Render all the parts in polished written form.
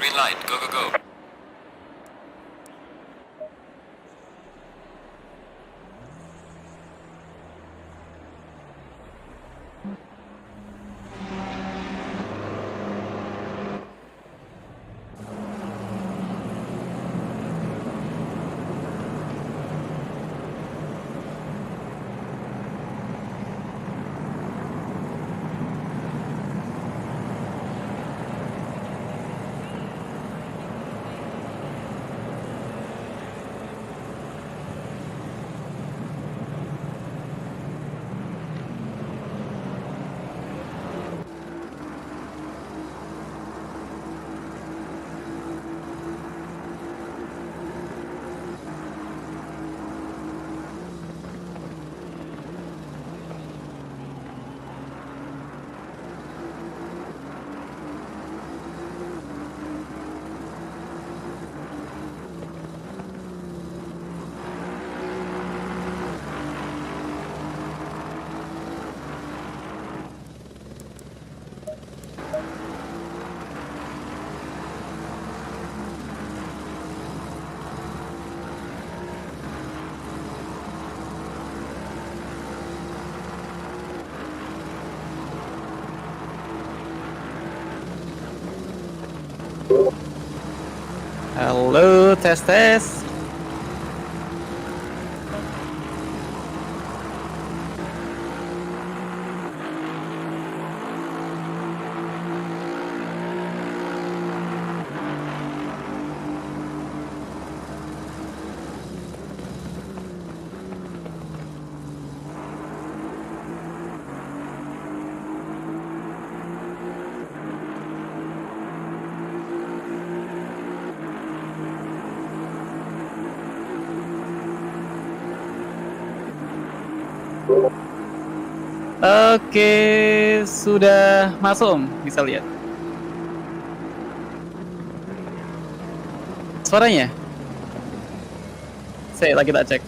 Green light. Go, go, go. Halo, tes tes. Oke, sudah masuk Om, bisa lihat. Suaranya? Saya lagi tak cek.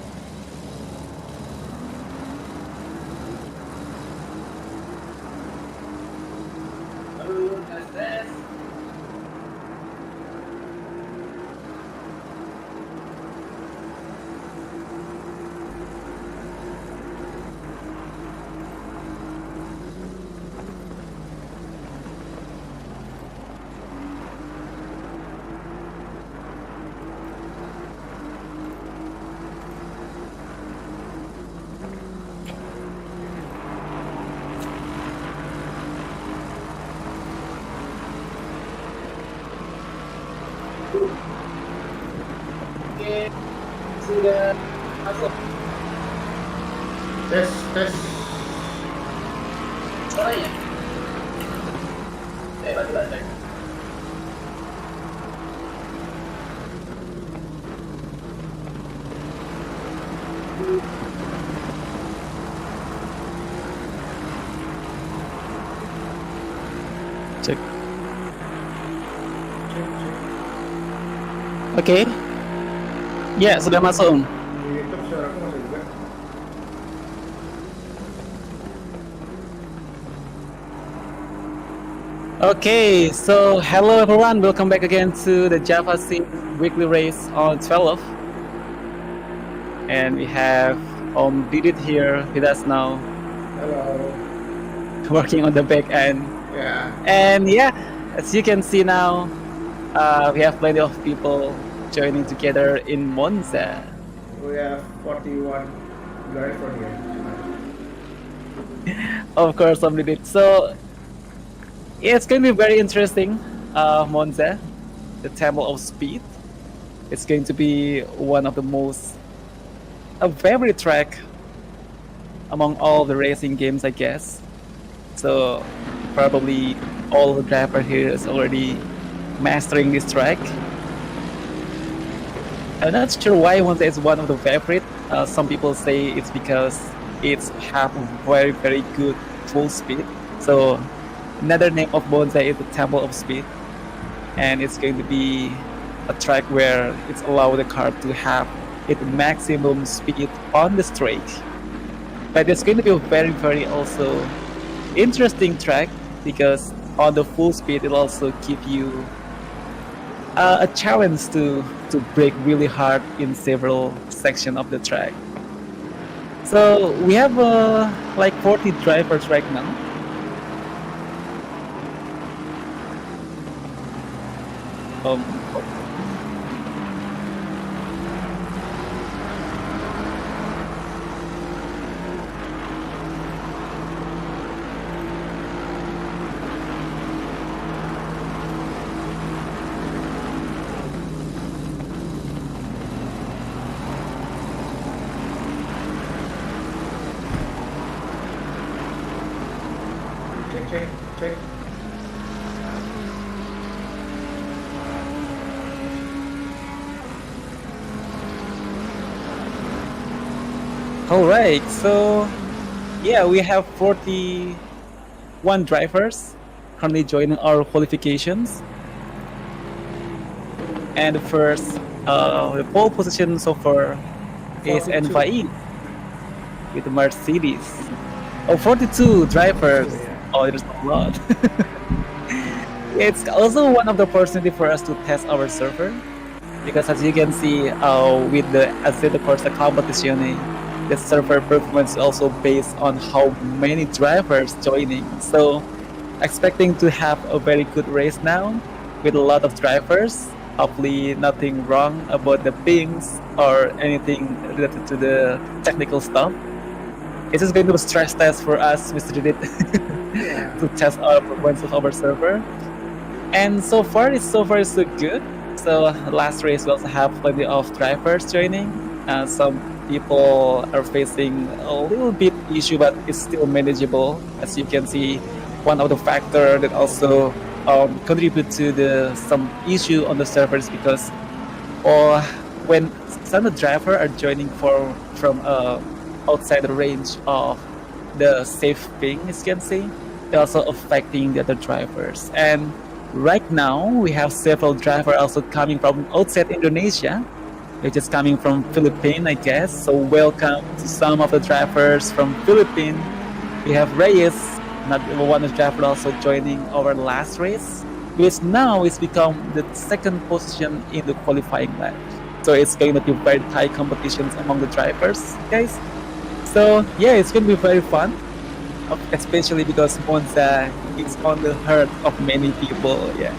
Halo, tes tes. Oke, sudah masuk. Tes, tes. Suaranya? Saya lagi tak cek. Cek. Oke. Ya, sudah masuk Om. Di YouTube suaraku masuk juga. Okay, so hello everyone, welcome back again to the Javasim weekly race on 12. And we have Didit here with us now, Halo. working on the back end. Ya. And yeah, as you can see now, we have plenty of people joining together in Monza. We have 41 driver here. Of course, Didit. So it's going to be very interesting, Monza, the Temple of Speed. It's going to be one of the most a favorite track among all the racing games, I guess. So probably all the driver here is already mastering this track. I'm not sure why Monza is one of the favorite. Some people say it's because it's have very very good full speed. So another name of Monza is the Temple of Speed, and it's going to be a track where it's allow the car to have its maximum speed on the straight. But it's going to be a very very also interesting track because on the full speed it also give you a challenge to brake really hard in several sections of the track. So we have like 40 drivers right now. Um, Check. all right, so yeah, we have 41 drivers currently joining our qualifications. And the first the pole position so far is 42. NVI with Mercedes. Oh, 42 drivers. Yeah. Oh, there's a lot. It's also one of the opportunity for us to test our server because as you can see with the Assetto Corsa competition, the server performance is also based on how many drivers joining. So expecting to have a very good race now with a lot of drivers. Hopefully nothing wrong about the pings or anything related to the technical stuff. This is going to be a stress test for us, Mr. Didit, Yeah. to test our performance of our server. And so far so good. So last race we also have plenty of drivers joining. Some people are facing a little bit issue, but it's still manageable. As you can see, one of the factor that also contribute to some issue on the servers because when some driver are joining from outside the range of the safe ping, as you can see, they're also affecting the other drivers. And right now, we have several drivers also coming from outside Indonesia, which is coming from Philippines, I guess. So welcome to some of the drivers from Philippines. We have Reyes, not one of the drivers also joining our last race, which now is become the second position in the qualifying lap. So it's going to be very tight competitions among the drivers, guys. So yeah, it's going to be very fun, especially because Monza is on the heart of many people. Yeah.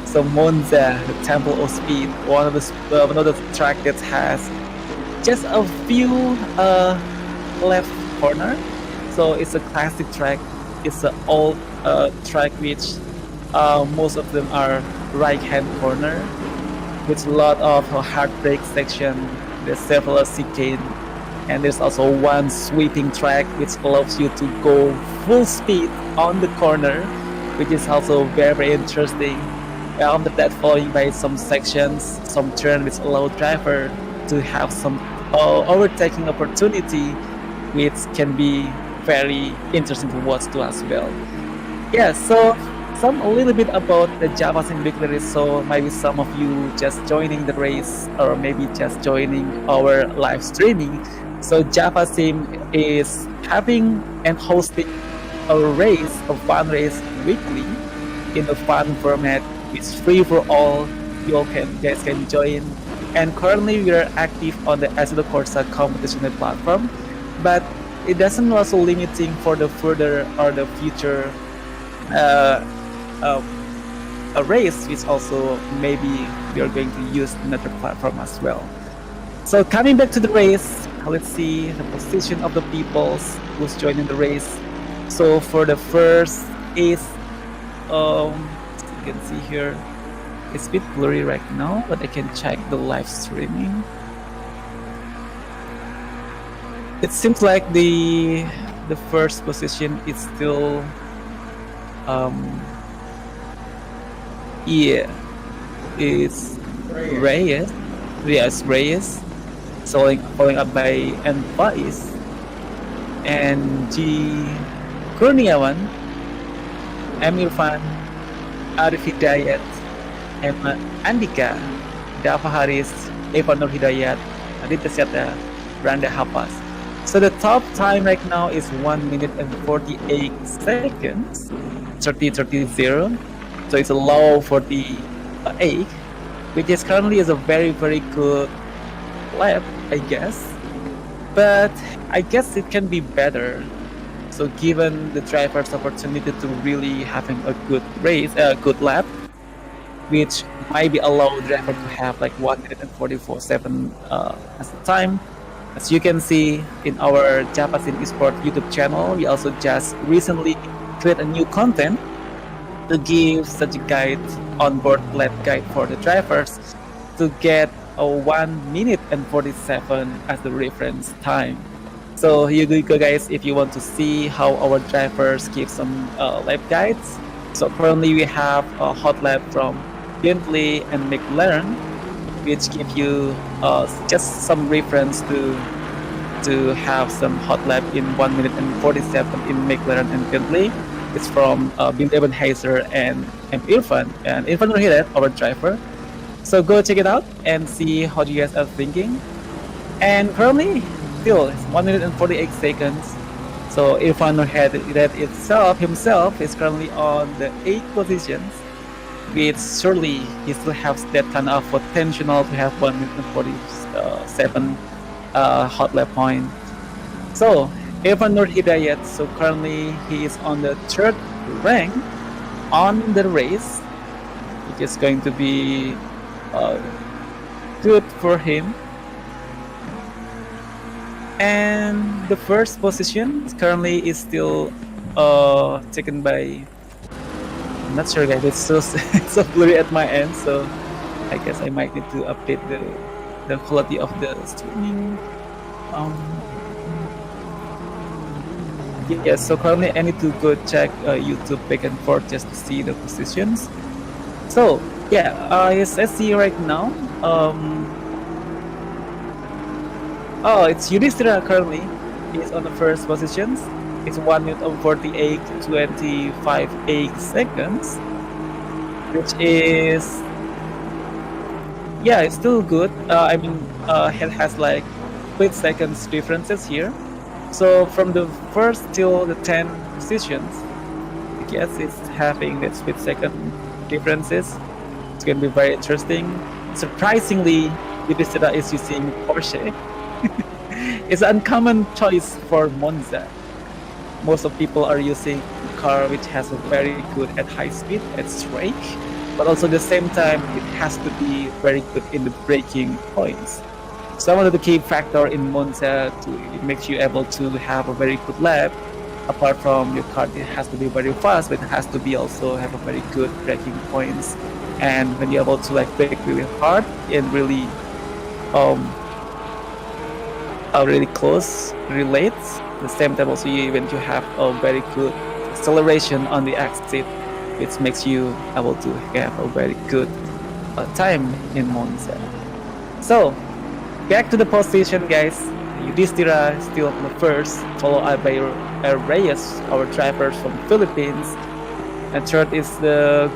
So Monza, the Temple of Speed, one of the track that has just a few left corner. So it's a classic track. It's an old track which most of them are right-hand corner with a lot of hard brake section. There's several chicane, and there's also one sweeping track which allows you to go full speed on the corner, which is also very, very interesting. After that, following by some sections, some turn which allow driver to have some overtaking opportunity, which can be very interesting to watch to as well. Yeah, so a little bit about the Javasim victory. So maybe some of you just joining the race or maybe just joining our live streaming. So Javasim is having and hosting a race, a fun race weekly in a fun format. It's free for all. You all guys can join. And currently we are active on the Assetto Corsa competition platform, but it doesn't also limiting for the further or the future a race, which also maybe we are going to use another platform as well. So coming back to the race, let's see the position of the people who's joining the race. So for the first is, you can see here, it's a bit blurry right now, but I can check the live streaming. It seems like the first position is still it's Reyes. Yes, Reyes. So following up by Faiz and G Kurniawan, Amir Fan, Arif Hidayat, Emma Andika, Dava Haris, Evan Nur Hidayat, Aditya Syata, Randa Hafaz. So the top time right now is 1 minute and 48 seconds, 30:30. So it's a low 48. which is currently is a very very good lap, I guess. But I guess it can be better. So given the driver's opportunity to really having a good race, a good lap, which maybe allow driver to have like 1 minute and 44.7 as the time. As you can see in our Javasim Esports YouTube channel, we also just recently create a new content to give such a guide, onboard lap guide for the drivers to get a 1 minute and 47 as the reference time. So here you go, guys. If you want to see how our drivers give some lap guides, so currently we have a hot lap from Bentley and McLaren, which give you just some reference to have some hot lap in 1 minute and 47 in McLaren and Bentley. It's from Bin Hazer and Irfan Nurhidayat, our driver. So go check it out and see how you guys are thinking. And currently, still it's 1 minute and 48 seconds. So Irfan Nurhidayat himself is currently on the 8th positions, which surely he still has that kind of potential to have 1 minute and 47 hot lap point. So Irfan Nurhidayat, so currently he is on the 3rd rank on the race, which is going to be good for him. And the first position currently is still taken by, I'm not sure guys, it's so it's so blurry at my end, so I guess I might need to update the quality of the streaming. Yes, so currently I need to go check YouTube back and forth just to see the positions. So yeah, yes, I see right now. It's Yudhishthira currently. He's on the first positions. It's 1 minute of 48.25 seconds, which is, yeah, it's still good. I mean, it has like 8 seconds differences here. So from the first till the 10 positions, I guess it's having that split second differences. It's going to be very interesting. Surprisingly, Yudhishthira is using Porsche. It's an uncommon choice for Monza. Most of people are using a car which has a very good at high speed, at straight, but also at the same time it has to be very good in the braking points. So one of the key factor in Monza to make you able to have a very good lap, apart from your car, it has to be very fast, but it has to be also have a very good braking points. And when you're able to like brake really hard and really really close, relates. At the same time also you have a very good acceleration on the exit, which makes you able to have a very good time in Monza. So back to the position, guys. Yudhishthira is still on the first, followed by Reyes, our driver from Philippines. And third is the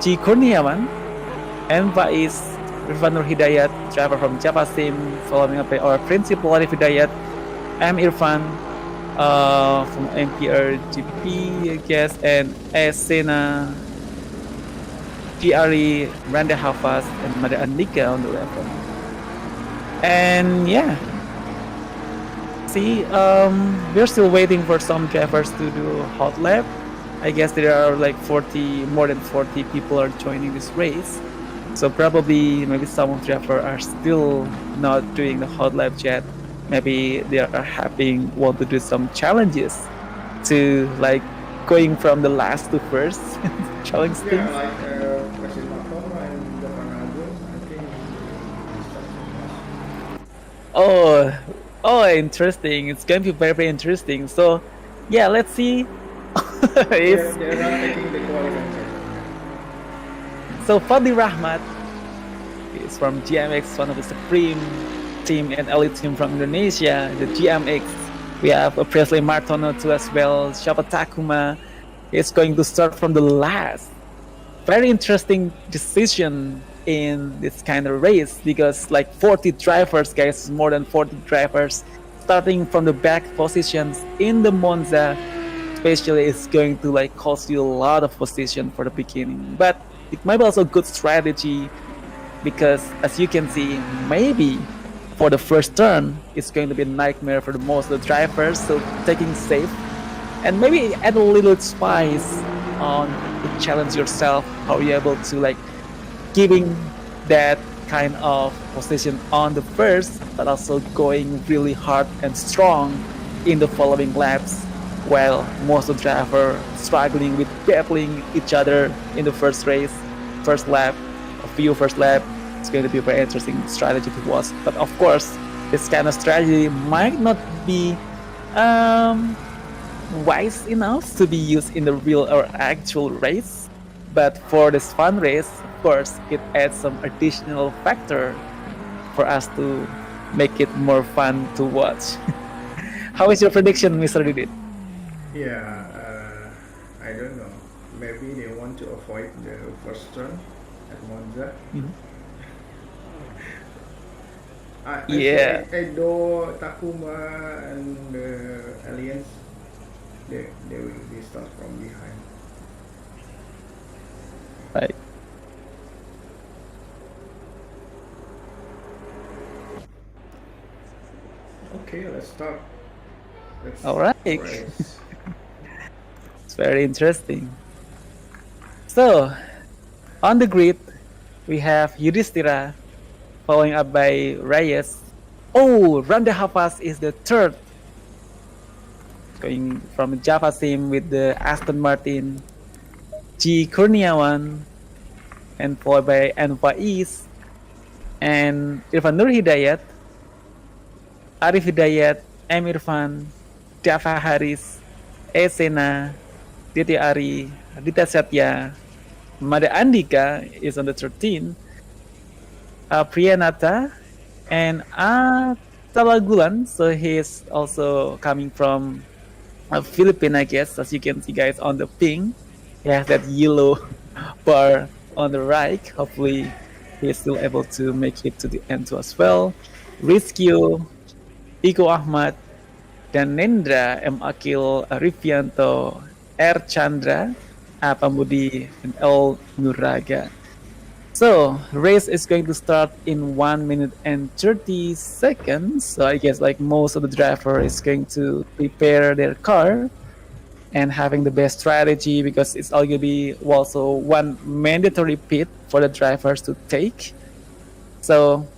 G. Kurniawan. And is Irfan Nurhidayat, driver from Javasim, following up by our principal Arif Hidayat. I'm Irfan from MPR GP, I guess, and Esena, GRE, Randa Hafaz, and Mada Andika on the level. And yeah, see, we're still waiting for some drivers to do hot lap. I guess there are like more than 40 people are joining this race. So probably maybe some of the drivers are still not doing the hot lap yet. Maybe they are want to do some challenges to like going from the last to first challenge things. Yeah, like President Macron and the Fernando, I think. Oh, interesting. It's going to be very, very interesting. So yeah, let's see. They're not taking the qualifying. So Fadli Rahmat is from GMX, one of the supreme team and elite team from Indonesia, the GMX. We have Presley Martono too as well. Shapa Takuma is going to start from the last. Very interesting decision in this kind of race because like 40 drivers, guys, more than 40 drivers starting from the back positions in the Monza, especially is going to like cost you a lot of position for the beginning. But it might be also a good strategy because as you can see, maybe for the first turn, it's going to be a nightmare for the most of the drivers. So taking safe and maybe add a little spice on to challenge yourself. How are you able to like giving that kind of position on the first, but also going really hard and strong in the following laps, while most of the driver struggling with battling each other in the first race, first lap, a few first lap. It's going to be a very interesting strategy to watch. But of course, this kind of strategy might not be um, wise enough to be used in the real or actual race. But for this fun race, of course, it adds some additional factor for us to make it more fun to watch. How is your prediction, Mr. Didit? Yeah, I don't know. Maybe they want to avoid the first turn at Monza. Mhm. I Yeah, say Edo, Takuma, and the Alliance, they will be start from behind. right. Okay, let's start. Let's All right. race. It's very interesting. So, on the grid, we have Yudhishthira following up by Reyes. Oh, Randa Hafas is the third, going from Javasim with the Aston Martin, G. Kurniawan, and followed by Anfaiz and Irfan Nur Hidayat, Arif Hidayat, M. Irfan, Java Haris, Esena, Diti Ari, Dita Satya, Mada Andika is on the 13th, Priyanata, and Talagulan. So he's also coming from Philippines, I guess, as you can see, guys, on the ping. He has that yellow bar on the right. Hopefully, he's still able to make it to the end too as well. Rizkyo, Iko Ahmad, dan Nendra, M. Akil, Rivianto, R. Chandra, A. Pambudi, and L. Nuraga. So, race is going to start in 1 minute and 30 seconds. So I guess like most of the driver is going to prepare their car and having the best strategy because it's all going to be also one mandatory pit for the drivers to take. So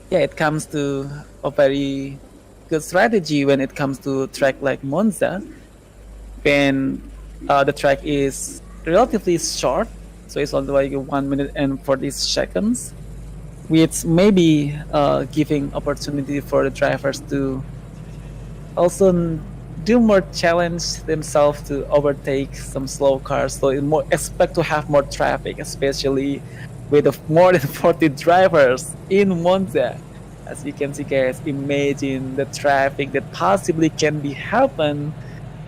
yeah, it comes to a very good strategy when it comes to track like Monza, when the track is relatively short, so it's only like 1 minute and 40 seconds, which maybe giving opportunity for the drivers to also do more challenge themselves to overtake some slow cars. So it more expect to have more traffic, especially with more than 40 drivers in Monza. As you can see, guys, imagine the traffic that possibly can be happen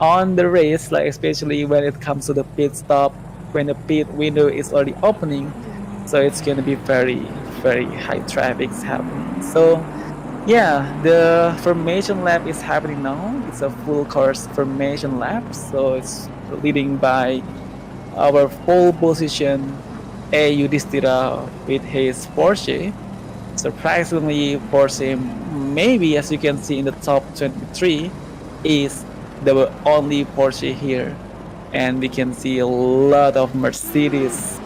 on the race, like especially when it comes to the pit stop, when the pit window is already opening. So it's going to be very, very high traffic happening. So yeah, the formation lap is happening now. It's a full course formation lap. So it's leading by our pole position, A. Yudhishthira with his Porsche. Surprisingly, Porsche, maybe as you can see in the top 23, is the only Porsche here. And we can see a lot of Mercedes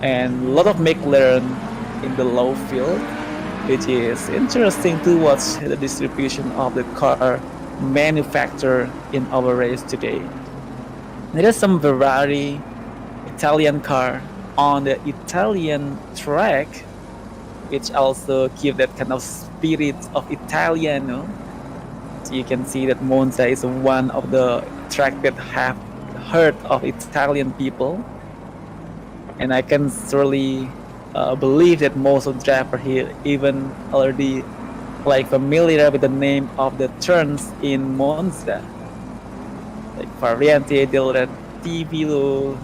and a lot of McLaren in the low field, which is interesting to watch the distribution of the car manufacturer in our race today. There is some Ferrari Italian car on the Italian track, which also give that kind of spirit of Italiano. So you can see that Monza is one of the track that have heard of Italian people, and I can surely believe that most of the driver here even already like familiar with the name of the turns in Monza, like Variante del Rettivilo,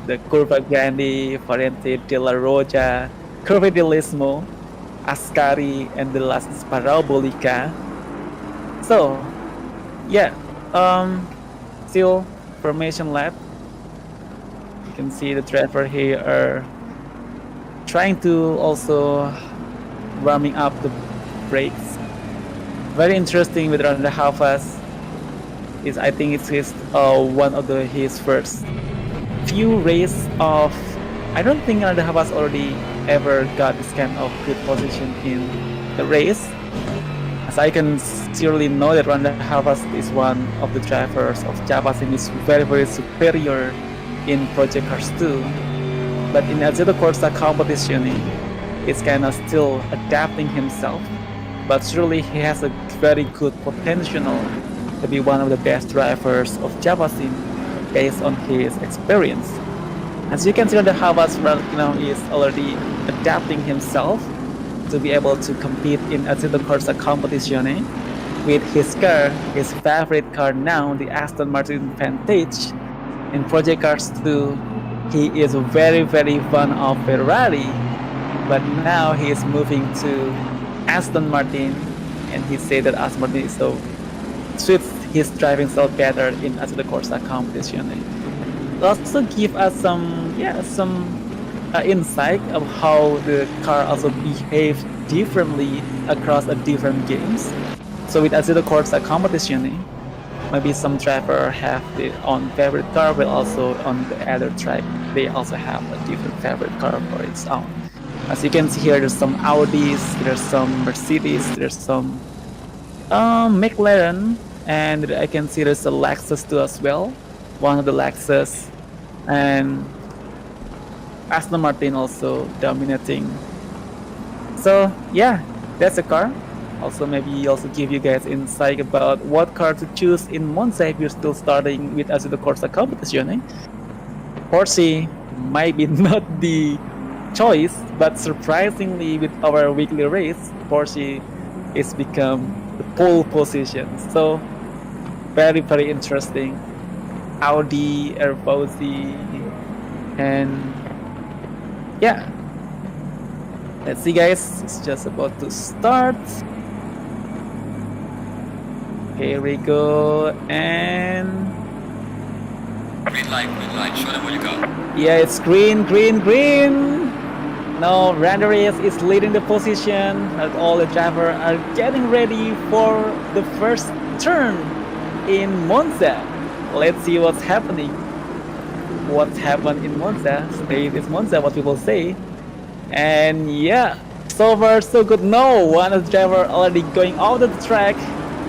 the Curva Grande, Variante della Roja, Curva dell'Istmo, Ascari, and the last is Parabolica. So, yeah, still formation lap. You can see the driver here are trying to also warming up the brakes. Very interesting with Ronda Havas is I think it's his one of his first few race of. I don't think Ronda Havas already ever got this kind of good position in the race. As I can surely know that Ronda Havas is one of the drivers of Javasim is very superior in Project Cars 2. But in Assetto Corsa competition, it's kind of still adapting himself. But surely he has a very good potential to be one of the best drivers of Javasim based on his experience. As you can see, Ronda Havas is already adapting himself to be able to compete in Assetto Corsa competition with his car, his favorite car now, the Aston Martin Vantage. In Project Cars 2, he is very fan of Ferrari, but now he is moving to Aston Martin, and he said that Aston Martin is so suits his driving style better in Assetto Corsa competition. It also give us some insight of how the car also behaves differently across the different games. So with Assetto Corsa competition, maybe some driver have their own favorite car, but also on the other track they also have a different favorite car for its own. As you can see here, there's some Audis, there's some Mercedes, there's some McLaren, and I can see there's a Lexus too as well, one of the Lexus, and Aston Martin also dominating. So yeah, that's a car. Also maybe also give you guys insight about what car to choose in Monza if you're still starting with Assetto Corsa competition. Porsche might be not the choice, but surprisingly with our weekly race, Porsche is become the pole position. So very interesting. Audi, Airbus, and yeah. Let's see guys, it's just about to start. Here we go, and green light, show them where you go. Yeah, it's green. Now Randeris is leading the position, and all the drivers are getting ready for the first turn in Monza. Let's see what's happening. What's happened in Monza? Stay this Monza, what people say. And yeah, so far so good. No, one of the driver already going out of the track.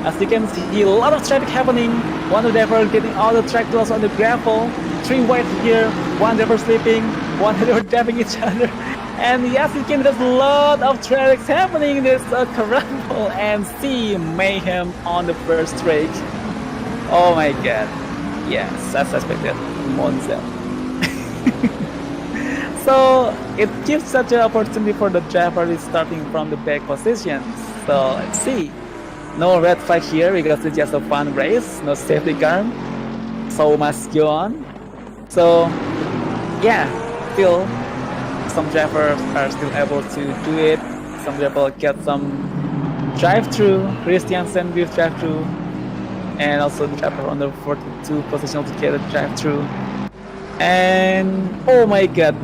As you can see, a lot of traffic happening. One of the driver getting out of the track, plus on the gravel. 3 white here, one driver sleeping, one driver dabbing each other. And yes, you can, there's a lot of traffic happening. There's a carnival and see mayhem on the first straight. Oh my god. Yes, as expected, Monza. So it gives such an opportunity for the driver is starting from the back positions. So let's see. No red flag here because it's just a fun race, no safety car. So must go on. So yeah, still some drivers are still able to do it. Some drivers get some drive-through, Christiansen with drive-through, and also the driver on the 42 position to get a drive-through. And oh my god,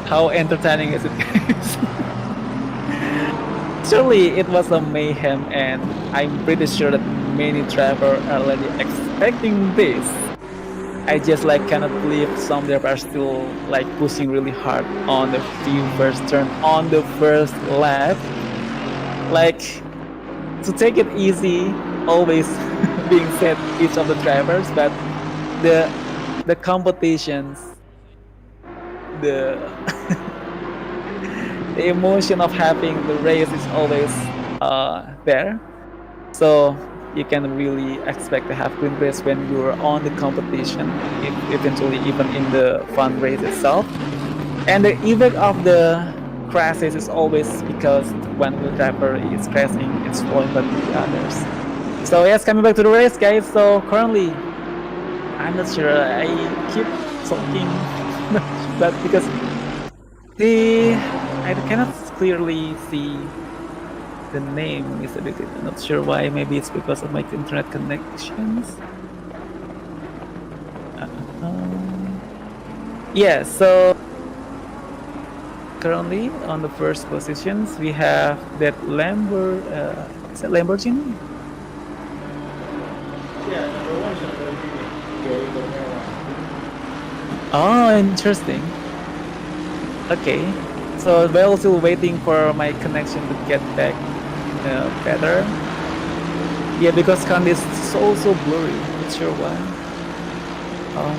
how entertaining is it? Surely it was a mayhem, and I'm pretty sure that many drivers are already expecting this. I just cannot believe some drivers are still pushing really hard on the first turn on the first lap. To take it easy, always being said each of the drivers, but the competitions, the the emotion of having the race is always there. So you can really expect to have good race when you're on the competition, eventually even in the fun race itself. And the effect of the crashes is always because when the driver is crashing, it's falling back to the others. So yes, coming back to the race, guys. So currently, I'm not sure. I keep talking, but because I cannot clearly see the name is a bit. I'm not sure why. Maybe it's because of my internet connections. Yeah, so currently on the first positions we have that is that Lamborghini? Yeah, number one is Lamborghini. Gary Cornell. Oh, interesting. Okay, so while still waiting for my connection to get back better. Yeah, because currently it's so blurry. Not sure why. Um,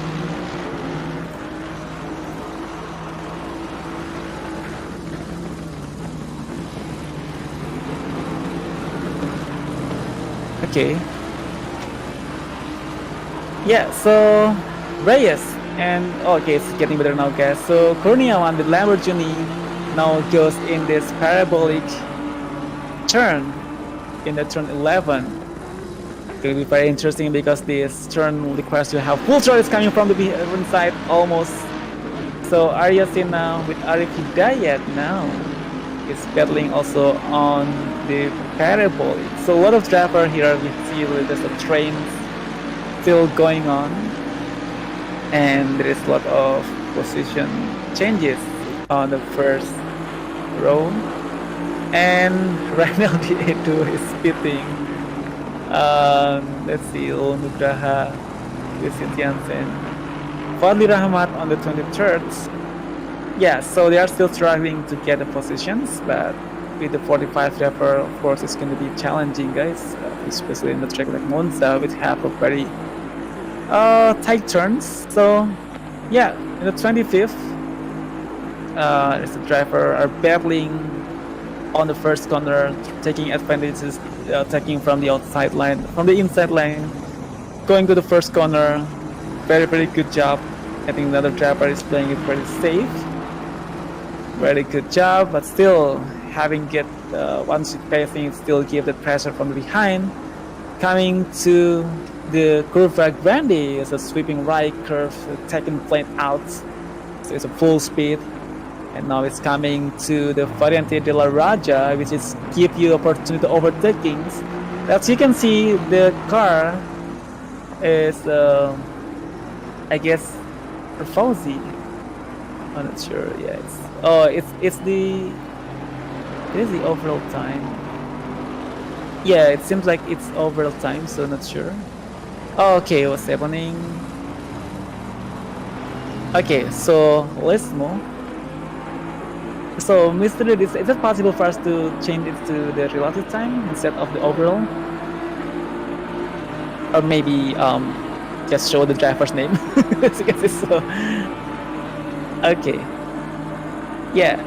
okay. Yeah, so Reyes and okay, it's getting better now, guys. So Kurniawan with Lamborghini now goes in this parabolic turn in the turn 11. It will be very interesting because this turn requires you to have full throttle is coming from the front side almost. So Arya Sena with Arif Hidayat now is battling also on the parabolic. So a lot of driver here we see there's a train still going on, and there is a lot of position changes on the first row. And right now the A2 is speeding. Let's see, Nugraha, Vincent Janssen, Fadli Rahmat on the 23rd. Yeah, so they are still struggling to get the positions, but with the 45 driver, of course, it's going to be challenging, guys, especially in the track like Monza, which have a very tight turns. So, yeah, in the 25th, as the driver are battling on the first corner, taking advantages, taking from the outside line, from the inside line, going to the first corner. Very good job. I think the other driver is playing it very safe. Very good job, but still having get once it passing, still give the pressure from behind. Coming to the curva grande is a sweeping right curve, taking plane out. So it's a full speed. And now it's coming to the Variante de la Raja, which is give you opportunity to overtaking. As you can see, the car is, I guess, a Fauzi. I'm not sure. Yeah, it's the overall time. Yeah, it seems like it's overall time, so not sure. Oh, okay, what's happening? Okay, so let's move. So, Mr. Reed, is it possible for us to change it to the relative time instead of the overall? Or maybe just show the driver's name? Because it's so... Okay. Yeah.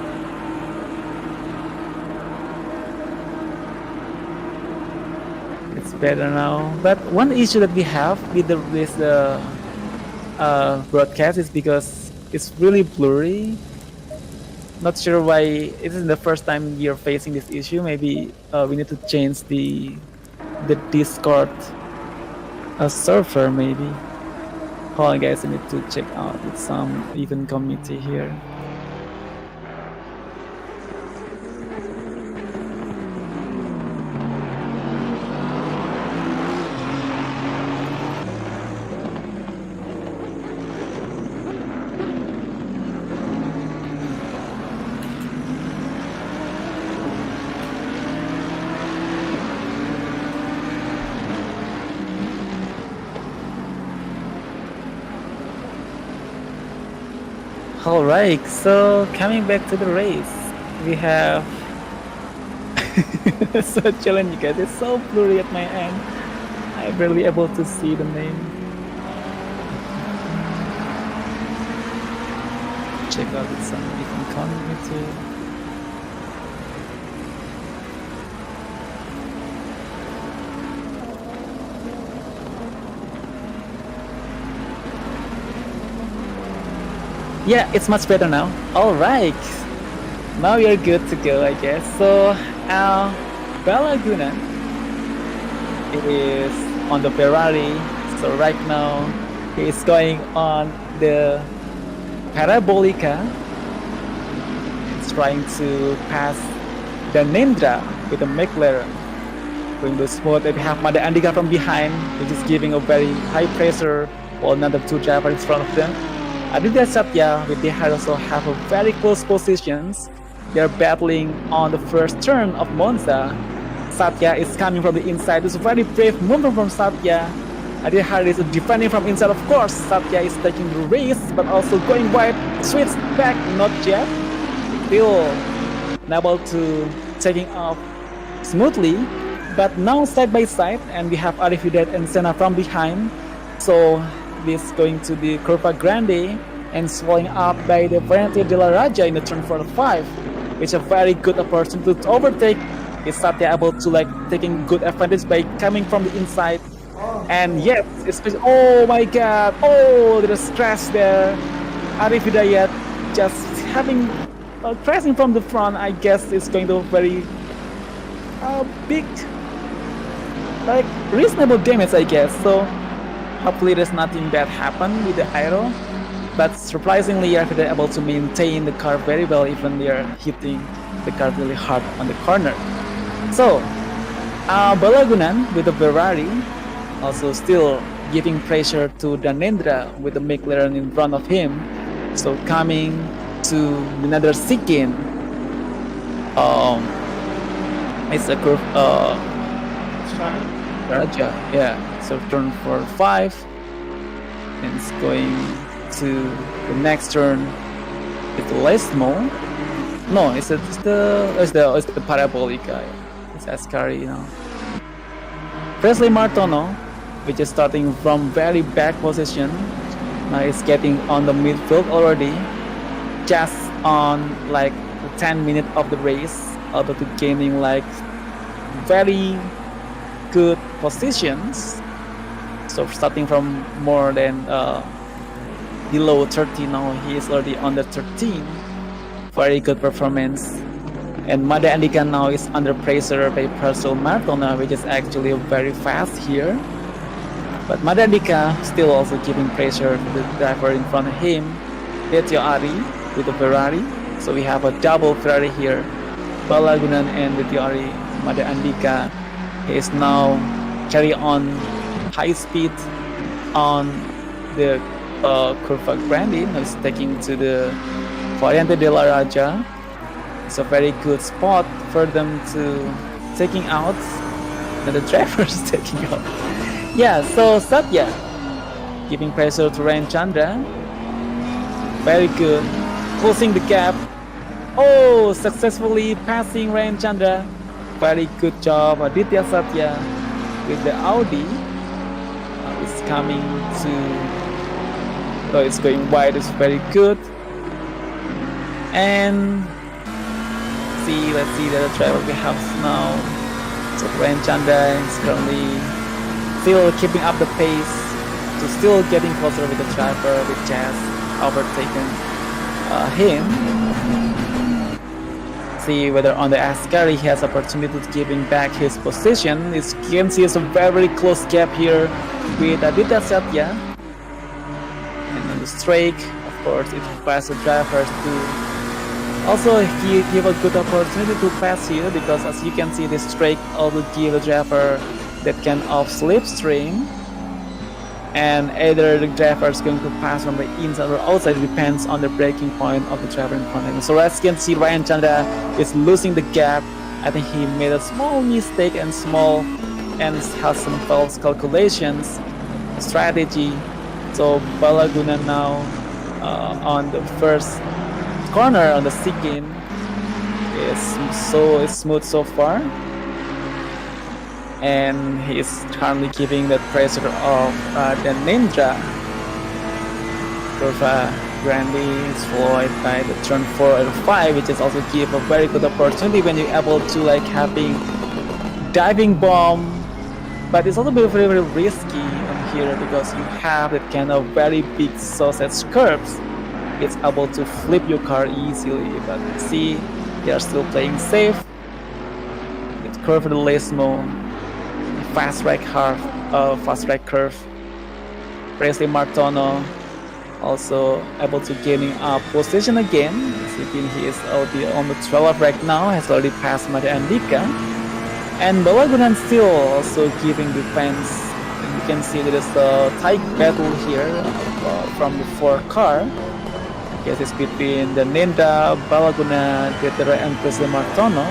It's better now. But one issue that we have with the broadcast is because it's really blurry. Not sure why it isn't the first time you're facing this issue. Maybe we need to change the Discord server maybe. Hold on, guys, I need to check out with some even committee here. Alright, so coming back to the race, we have so challenging, guys. It's so blurry at my end. I'm barely able to see the name. Check out with some different community. Yeah, it's much better now. All right, now you're good to go, I guess. So, Balaguna is on the Ferrari. So right now, he's going on the Parabolica. He's trying to pass the Nindra with the McLaren. Going to spot that we have Mada Andika from behind, which is giving a very high pressure while another two drivers in front of them. Aditya Satya with Dehar also have a very close positions. They're battling on the first turn of Monza. Satya is coming from the inside. It's a very brave movement from Satya. Aditya is defending from inside, of course. Satya is taking the race, but also going wide. Switch back, not yet. Still unable to taking off smoothly. But now side by side, and we have Arif Hidayat and Senna from behind. So this going to the Curva Grande and swallowing up by the Variante de la Raja in the turn 45, which is a very good opportunity to overtake. Is Satya able to like taking good advantage by coming from the inside? And yes, especially, oh my god, oh, there's crash there. Arif Hidayat just having crashing from the front. I guess it's going to very big, like reasonable damage, I guess. So hopefully there's nothing bad happen with the aero. But surprisingly, Arif Hidayat able to maintain the car very well, even they are hitting the car really hard on the corner. So Balagunan with the Ferrari also still giving pressure to Dhanendra with the McLaren in front of him. So coming to another chicane. It's a curve. Raja, yeah. So turn 4-5, and it's going to the next turn. It's Lesmo. No, it's the Parabolica. It's Ascari, you know. Presley Martono, which is starting from very back position. Now it's getting on the midfield already, just on like 10 minutes of the race, although to gaining like very good positions. So starting from more than below 30 now, he is already under 13. Very good performance. And Mada Andika now is under pressure by Presley Martono, which is actually very fast here. But Mada Andika still also giving pressure to the driver in front of him, Detio Ari with the Ferrari. So we have a double Ferrari here. Balagunan and Detio Ari. Mada Andika is now carry on high speed on the Curva Grande. Now it's taking to the Variante de la Raja. It's a very good spot for them to taking out, and the driver is taking out. Yeah, so Satya giving pressure to Ryan Chandra. Very good, closing the gap. Oh, successfully passing Ryan Chandra. Very good job, Aditya Satya with the Audi. It's coming to. Oh, it's going wide. It's very good. And let's see the driver we have now. So Ryan Chandra is currently still keeping up the pace, to still getting closer with the driver, with Jazz overtaken him. See whether on the Ascari he has opportunity to giving back his position. You can see it's a very close gap here with Aditya Satya. And on the straight, of course, it requires the drivers to also give a good opportunity to pass here, because as you can see, this straight also give the driver that kind of slipstream, and either the driver is going to pass from the inside or outside. It depends on the braking point of the driver in front of him. So as you can see, Ryan Chandra is losing the gap. I think he made a small mistake and has some false calculations strategy. So Balagunan now on the first corner on the chicane is smooth so far, and he is currently giving the pressure of the Ninja. Curva Grande is followed by the turn 4 and 5, which is also give a very good opportunity when you're able to like having diving bomb, but it's also very risky here because you have that kind of very big sausage curves. It's able to flip your car easily, but see, they are still playing safe. It's Curve de Lesmo, fast track curve. Presley Martono also able to gaining a position again. He is already on the 12 right now, has already passed Mada Andika. And Balagunan still also giving defense in you can see there is a tight battle here from the four car. Yes, it's between the Ninja, Balaguna, Tetera, and President Martono.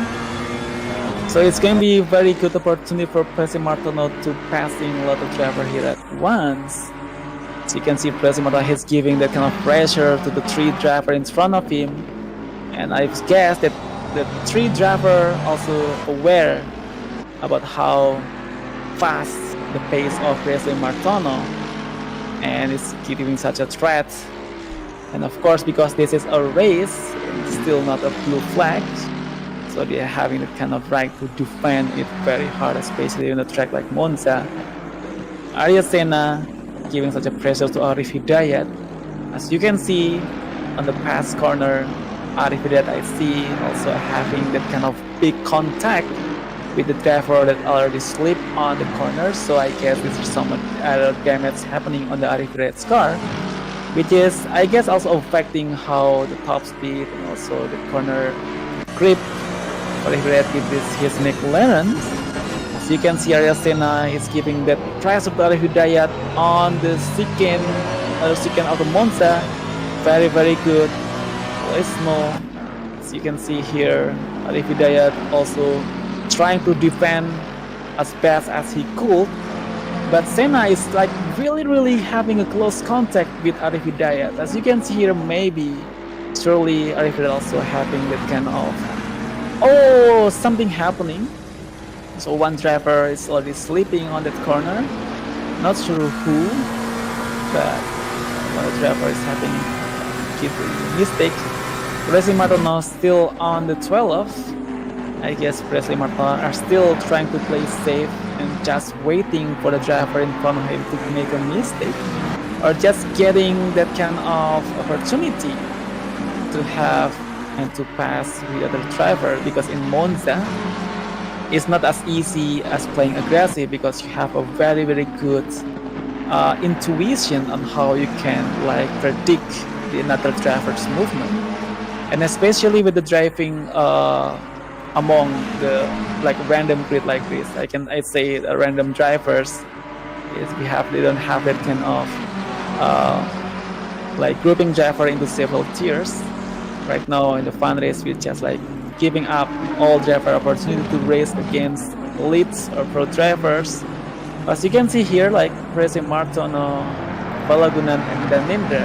So it's going to be a very good opportunity for President Martono to passing a lot of driver here at once. So you can see President Martono is giving that kind of pressure to the three driver in front of him. And I guess that the three driver also aware about how fast the pace of President Martono, and it's giving such a threat. And of course, because this is a race, it's still not a blue flag, so they're having the kind of right to defend it very hard, especially on a track like Monza. Arya Sena giving such a pressure to Arif Hidayat. As you can see on the past corner, Arif Hidayat I see also having that kind of big contact with the driver that already slipped on the corner. So I guess this is some other damage happening on the Arif Hidayat's car, which is I guess also affecting how the top speed and also the corner grip for Arif Hidayat with his McLaren. As you can see, Arya Sena is giving that pressure to Arif Hidayat on the second of the Monza. Very, very good. Snow. As you can see here, Arif Hidayat also trying to defend as best as he could, but Senna is like really having a close contact with Arif Hidayat. As you can see here, maybe surely Arif Hidayat also having that kind of something happening. So one driver is already sleeping on that corner, not sure who, but one driver is having a mistake. Presley Martono still on the 12th. I guess Presley Martono are still trying to play safe and just waiting for the driver in front of him to make a mistake, or just getting that kind of opportunity to have and to pass the other driver, because in Monza it's not as easy as playing aggressive, because you have a very good intuition on how you can like predict the another driver's movement. And especially with the driving among the like random grid like this, I'd say the random drivers they don't have that kind of like grouping driver into several tiers. Right now in the fun race, we're just like giving up all driver opportunity to race against elites or pro drivers. As you can see here, like Presley Martono, Balagunan, and Danindra.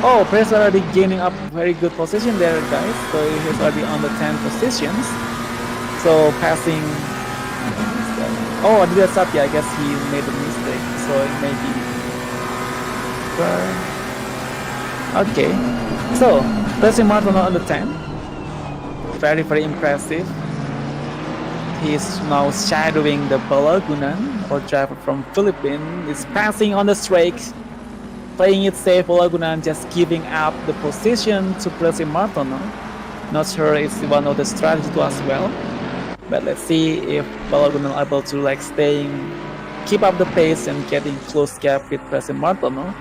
Oh, Presley already gaining up very good position there, guys. So he's already on the 10 positions. So passing. Oh, Aditya Satya, I guess he made a mistake. So it may be. Okay. So Presley Martono on the 10. Very impressive. He's now shadowing the Balagunan, or driver from Philippines. Is passing on the straight. Playing it safe, Balagunan just giving up the position to Presley Martono. Not sure it's one of the strategy to as well, but let's see if Balagunan able to like keep up the pace and getting close gap with Presley Martono.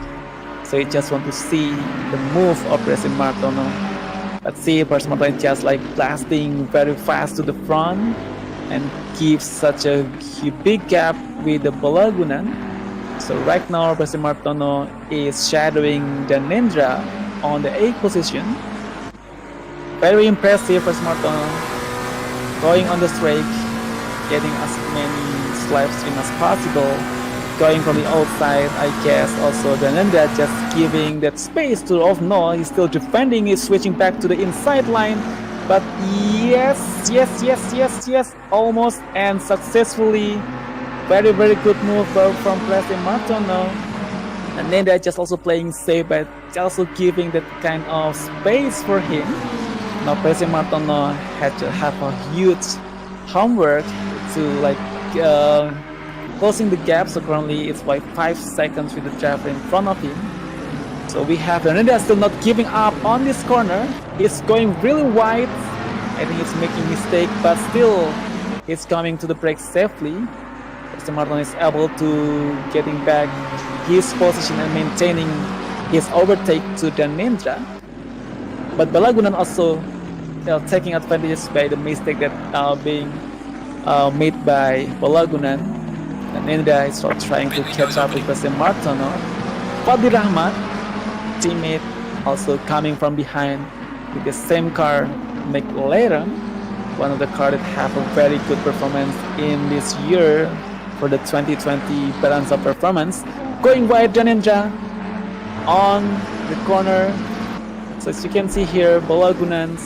So you just want to see the move of Presley Martono. Let's see, Presley Martono just like blasting very fast to the front and gives such a big gap with the Balagunan. So right now, Presley Martono is shadowing the Ninja on the 8th position. Very impressive, Presley Martono going on the straight, getting as many slipstream as possible, going from the outside. I guess also the Ninja just giving that space to no, he's still defending, he's switching back to the inside line, but yes, almost and successfully. Very good move from Presley Martono. And then they're just also playing safe, but also giving that kind of space for him. Now Presley Martono had to have a huge homework to like closing the gap. So currently it's like 5 seconds with the driver in front of him. So we have Renanda still not giving up on this corner. It's going really wide. I think it's making mistake, but still it's coming to the brake safely. Presley Martono is able to getting back his position and maintaining his overtake to the Ninja. But Balagunan also taking advantage by the mistake that being made by Balagunan. And Indra is trying to catch up with Jose Martono. Fadli Rahmat, teammate, also coming from behind with the same car, McLaren, one of the cars that have a very good performance in this year for the 2020 balance of performance. Going wide, Janendra on the corner. So as you can see here, Balagunans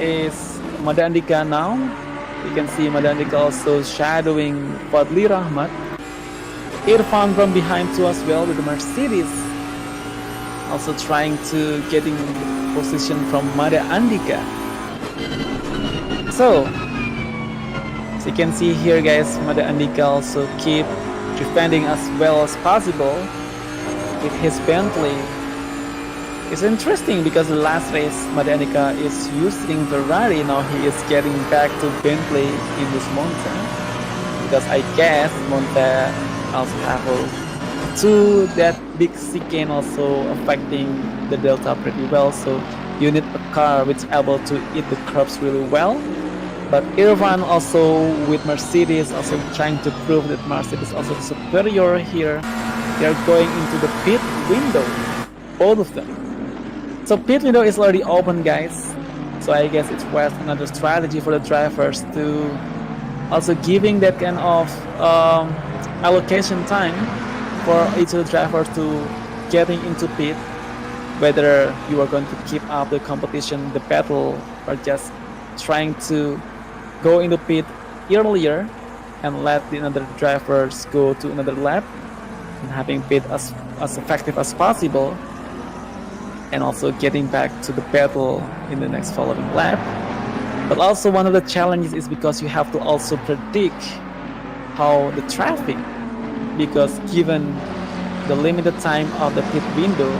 is Madandika now. You can see Madandika also shadowing Fadli Rahmat. Irfan from behind too as well with the Mercedes. Also trying to getting position from Mada Andika. So you can see here guys, Mada Andika also keep defending as well as possible with his Bentley. It's interesting because the last race Mada Andika is using Ferrari, now he is getting back to Bentley in this Monza. Because I guess Monza also have to that big chicane also affecting the Delta pretty well, so you need a car which is able to eat the curbs really well. But Irvan also with Mercedes also trying to prove that Mercedes also superior here. They are going into the pit window, both of them. So pit window is already open guys, so I guess it was another strategy for the drivers to also giving that kind of allocation time for each of the drivers to getting into pit, whether you are going to keep up the competition, the battle, or just trying to go into pit earlier and let the other drivers go to another lap and having pit as effective as possible, and also getting back to the battle in the next following lap. But also one of the challenges is because you have to also predict how the traffic, because given the limited time of the pit window,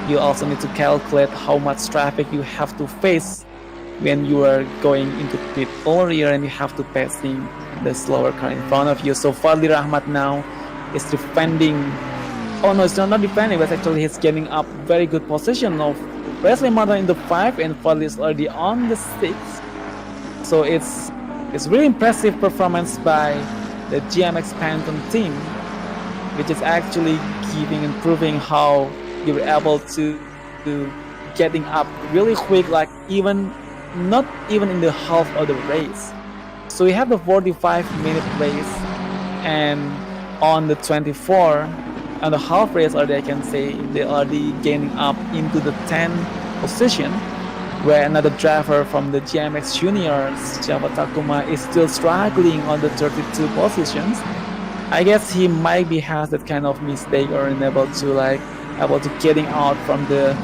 you also need to calculate how much traffic you have to face when you are going into pit earlier and you have to passing the slower car in front of you. So Fadli Rahmat now is defending. Oh no, it's not defending, but actually he's getting up very good position of Wesley Martin in the 5 and Fadli is already on the 6. So it's really impressive performance by the GMX Phantom team, which is actually giving and proving how you were able to getting up really quick, like not even in the half of the race. So we have the 45-minute race, and on the 24 and the half race already, I can say they're already gaining up into the 10 position, where another driver from the GMX Juniors, Java Takuma, is still struggling on the 32 positions. I guess he might be has that kind of mistake or unable to getting out from the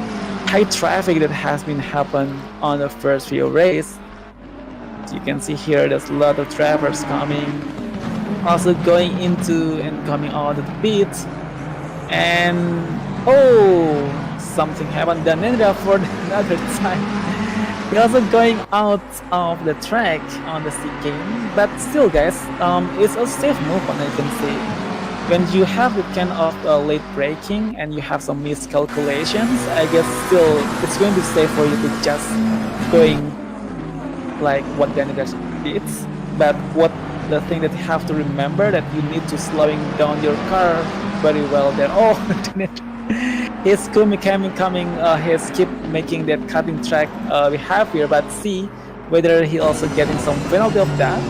high traffic that has been happened on the first few race. So you can see here there's a lot of drivers coming, also going into and coming out of the pit. And something happened. Danendra for another time. We're also going out of the track on the chicane, but still, guys, it's a safe move, I can say. When you have the kind of late braking and you have some miscalculations, I guess still it's going to be safe for you to just going like what Danendra did. But what the thing that you have to remember that you need to slowing down your car very well there. Oh, he's coming, he's keep making that cutting track we have here, but see whether he also getting some penalty of that.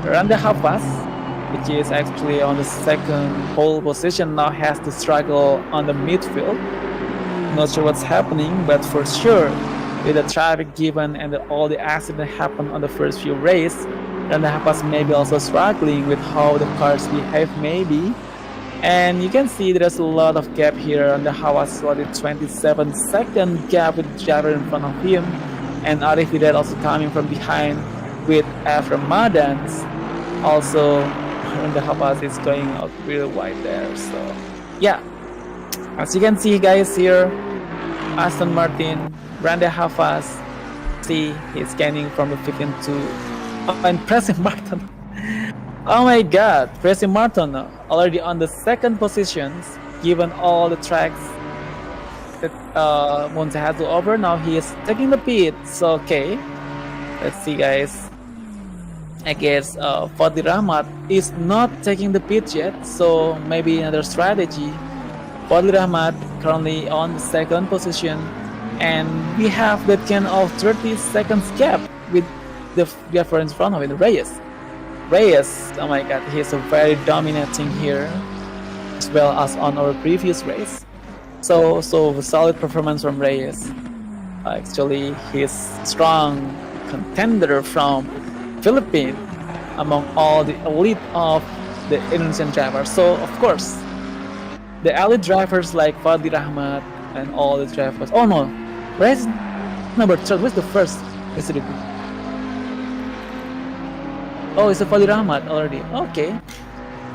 Randa Hafas, which is actually on the second pole position, now has to struggle on the midfield. Not sure what's happening, but for sure with the traffic given and all the accident happened on the first few races, Randa Hafas may be also struggling with how the cars behave maybe. And you can see there's a lot of gap here on the Hawas, got a 27-second gap with the driver in front of him, and Arif Hidayat also coming from behind with Ephraim Madans. Also, the Hawas is going out real wide there. So, yeah, as you can see, guys, here, Aston Martin, Randa Hafas, see he's gaining from the 15 to impressive Martin. Oh my god, Tracy Martin already on the second positions, given all the tracks that Monza had to over. Now he is taking the pit, so okay. Let's see, guys. I guess Fadli Rahmat is not taking the pitch yet, so maybe another strategy. Fadli Rahmat currently on the second position, and we have that kind of 30 seconds gap with the gaffer in front of it, Reyes. Reyes, oh my god, he's a very dominating here, as well as on our previous race. So solid performance from Reyes. Actually, he's strong contender from Philippines among all the elite of the Indonesian drivers. So of course, the elite drivers like Fadli Rahmat and all the drivers. Oh no, Reyes number third. Where's the first? Oh, it's a Fadli Rahmat already. Okay,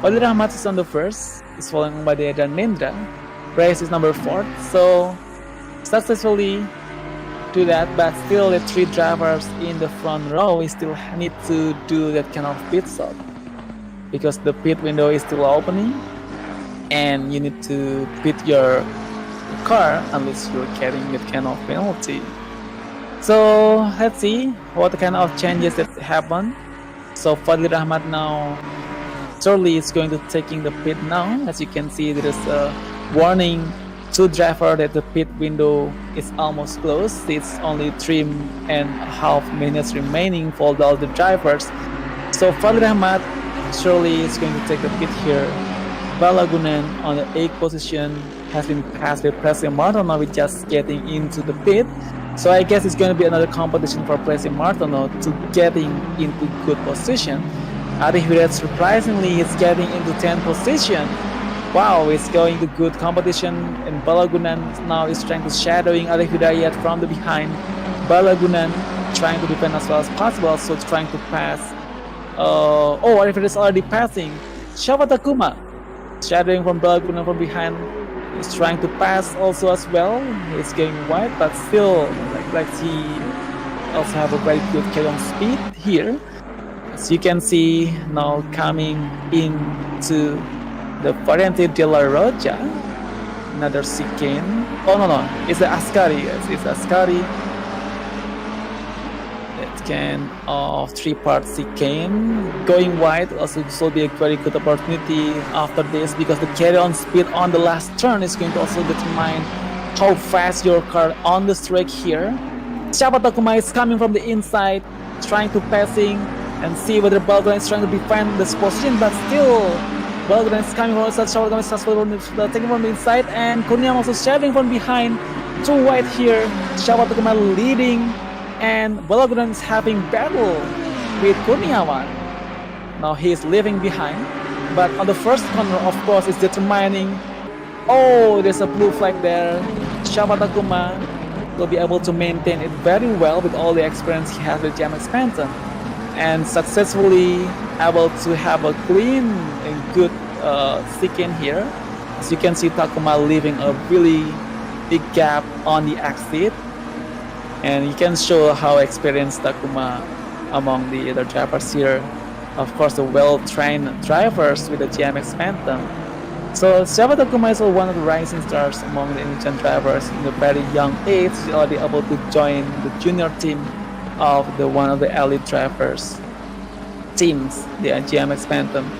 Fadli Rahmat is on the first. Is followed by the Nendra. Reyes is number 4. So successfully do that, but still the 3 drivers in the front row still need to do that kind of pit stop because the pit window is still opening and you need to pit your car unless you're getting that kind of penalty. So let's see what kind of changes that happen. So Fadli Rahmat now surely is going to taking the pit now. As you can see, there is a warning to driver that the pit window is almost closed. It's only 3.5 minutes remaining for all the drivers. So Fadli Rahmat surely is going to take the pit here. Balagunan on the 8th position has been passed by Presley Martono with just getting into the pit. So I guess it's going to be another competition for Presley Martono to getting into good position. Adi Hidayat surprisingly is getting into 10th position. Wow, it's going to good competition, and Balagunan now is trying to shadowing Adi Hidayat from the behind. Balagunan trying to defend as well as possible, so trying to pass. Oh, Adi Hidayat is already passing. Shavatakuma shadowing from Balagunan from behind. He's trying to pass also as well. He's getting wide, but still, like he also have a very good carry on speed here. As you can see now coming into the Variante de la Roja, another chicane. Oh no, it's the Ascari, guys. It's Ascari. That can of 3-part chicane. Going wide also will be a very good opportunity after this because the carry-on speed on the last turn is going to also determine how fast your car on the straight here. Shabatakuma is coming from the inside, trying to passing and see whether Balagunan is trying to defend this position, but still Balagunan is coming from the outside. Shabatakuma is successfully taking from the inside, and Kurniawan also shadowing from behind. Too wide here. Shabatakuma leading, and Balagunan is having battle with Kurniawan. Now he is leaving behind, but on the first corner, of course, is determining. Oh, there's a blue flag there. Shabatakuma will be able to maintain it very well with all the experience he has with GMX Phantom, and successfully able to have a clean and good chicane here. As you can see, Takuma leaving a really big gap on the exit, and you can show how experienced Takuma among the other drivers here. Of course, the well-trained drivers with the GMX Phantom. So Shava Takuma is one of the rising stars among the Indonesian drivers in a very young age. He's already able to join the junior team of one of the elite drivers teams, the GMX Phantom.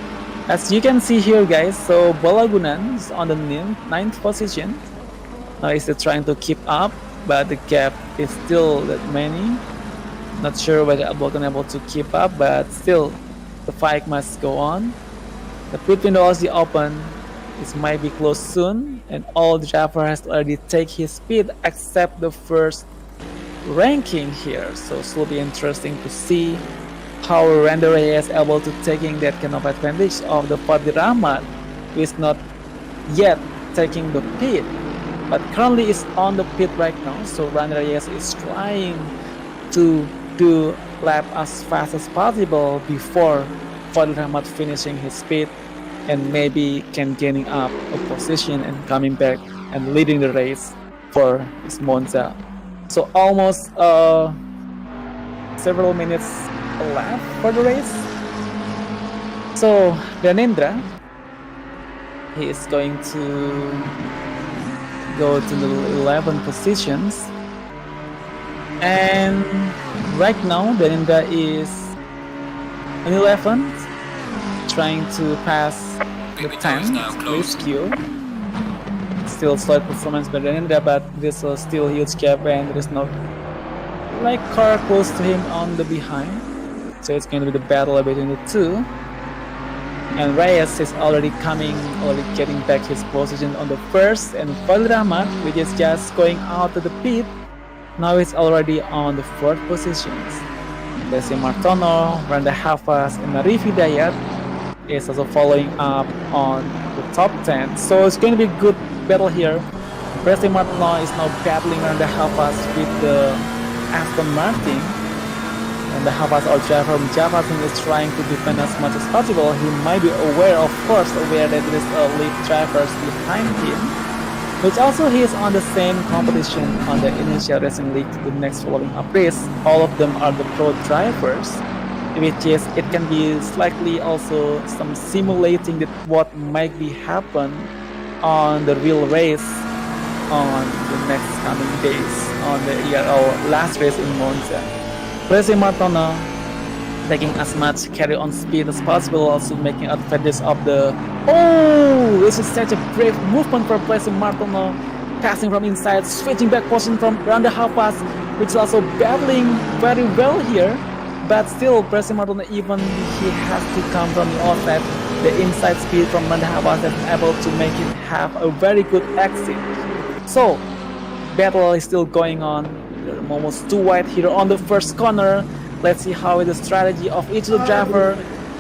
As you can see here, guys, so Balagunan is on the 9th position. Now he's trying to keep up, but the gap is still that many. Not sure whether Balagunan able to keep up, but still the fight must go on. The pit window is open. It might be closed soon, and all the driver has to already take his speed except the first ranking here. So it will be interesting to see how Randy Reyes is able to taking that kind of advantage of the Fadli Rahmat, who is not yet taking the pit, but currently is on the pit right now. So Randy Reyes is trying to do lap as fast as possible before Fadli Rahmat finishing his speed, and maybe can gaining up a position and coming back and leading the race for his Monza. So almost several minutes left for the race. So Dhanendra, he is going to go to the 11 positions, and right now Dhanendra is an 11 trying to pass the Maybe 10 now close. rescue. Still solid performance by Renendra, but there's a still huge gap and there is no like car close to him on the behind. So it's going to be the battle between the two. And Reyes is already getting back his position on the first, and Fadil Rahman, which is just going out to the pit, now is already on the fourth positions. Desi Martono, Randa Hafaz, and Arif Hidayat is also following up on the top 10. So it's going to be a good battle here. Desi Martono is now battling Randa Hafaz with the Aston Martin. And the Havas or Javasim is trying to defend as much as possible. He might be aware that there is a lead drivers behind him, which also he is on the same competition on the initial racing league to the next following up race. All of them are the pro drivers, which is it can be slightly also some simulating that what might be happen on the real race on the next coming days on the last race in Monza. Resi Martono taking as much carry on speed as possible, also making advantage of the. Oh, this is such a brave movement for Resi Martono, passing from inside, switching back position from Randa Hafaz, which is also battling very well here. But still, Resi Martono, even he has to come from the outside, the inside speed from Randa Hafaz is able to make him have a very good exit. So, battle is still going on. Almost too wide here on the first corner. Let's see how is the strategy of each of the driver.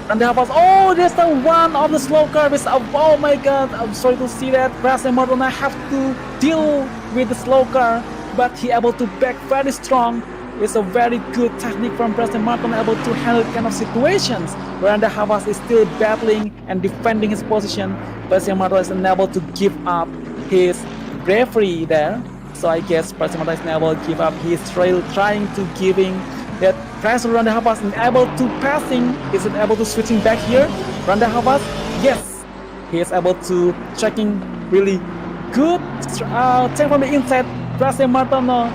And they have us. Oh, there's the one of the slow car. Oh my god, I'm sorry to see that. Rasi Martono have to deal with the slow car, but he able to back very strong. It's a very good technique from Rasi Martono, able to handle kind of situations where the Havas is still battling and defending his position. Rasi Martono is unable to give up his bravery there. So I guess Prasimata is never give up. He is trying to giving that pressure Randa Havas and able to passing. Is it able to switching back here? Randa Havas, yes, he is able to checking really good. Check from the inside. Prasimata Martono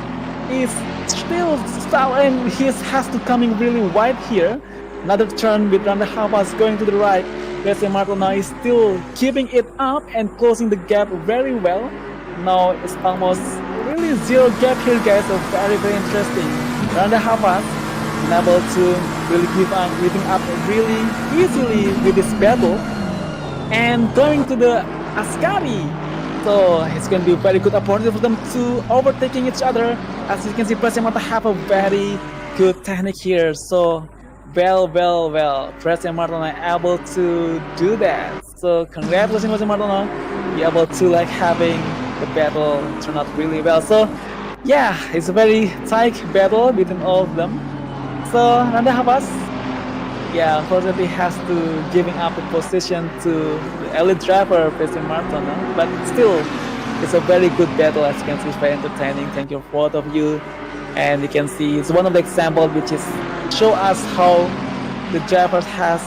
is still style and he has to coming really wide here. Another turn with Randa Havas going to the right. Prasimata Martono is still keeping it up and closing the gap very well. Now it's almost really zero gap here, guys. So very interesting. Randa Havas able to really giving up really easily with this battle and going to the Ascari. So it's going to be a very good opportunity for them to overtaking each other. As you can see, Prasimata have a very good technique here. So well, Prasimata able to do that. So congratulations, Prasimata. You're able to like having the battle turned out really well. So yeah, it's a very tight battle between all of them. So Randa Havas, yeah, unfortunately has to giving up the position to the elite driver Preston Martin, but still it's a very good battle. As you can see, it's very entertaining. Thank you for both of you. And you can see it's one of the examples which is show us how the drivers has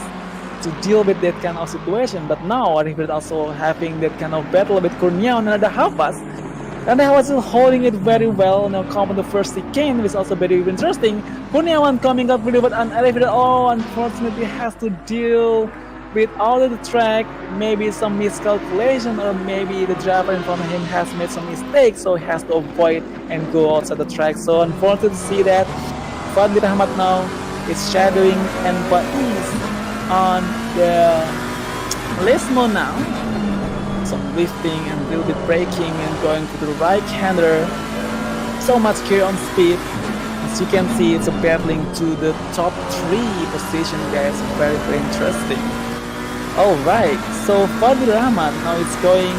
to deal with that kind of situation. But now I think we're also having that kind of battle with Kurnia and Randa Havas. And I was holding it very well. Now come on the first chicane, which is also very interesting. Kurniawan coming up really well and elevated. Oh, unfortunately has to deal with all of the track, maybe some miscalculation, or maybe the driver in front of him has made some mistakes, so he has to avoid and go outside the track. So unfortunate to see that. Fadli Rahmat now is shadowing and Baiz on the Lismo now. Some lifting and a little bit braking and going to the right-hander. So much carry on speed. As you can see, it's a battling to the top 3 position, guys. Very, very interesting. Alright, so Fadil Rahman now is going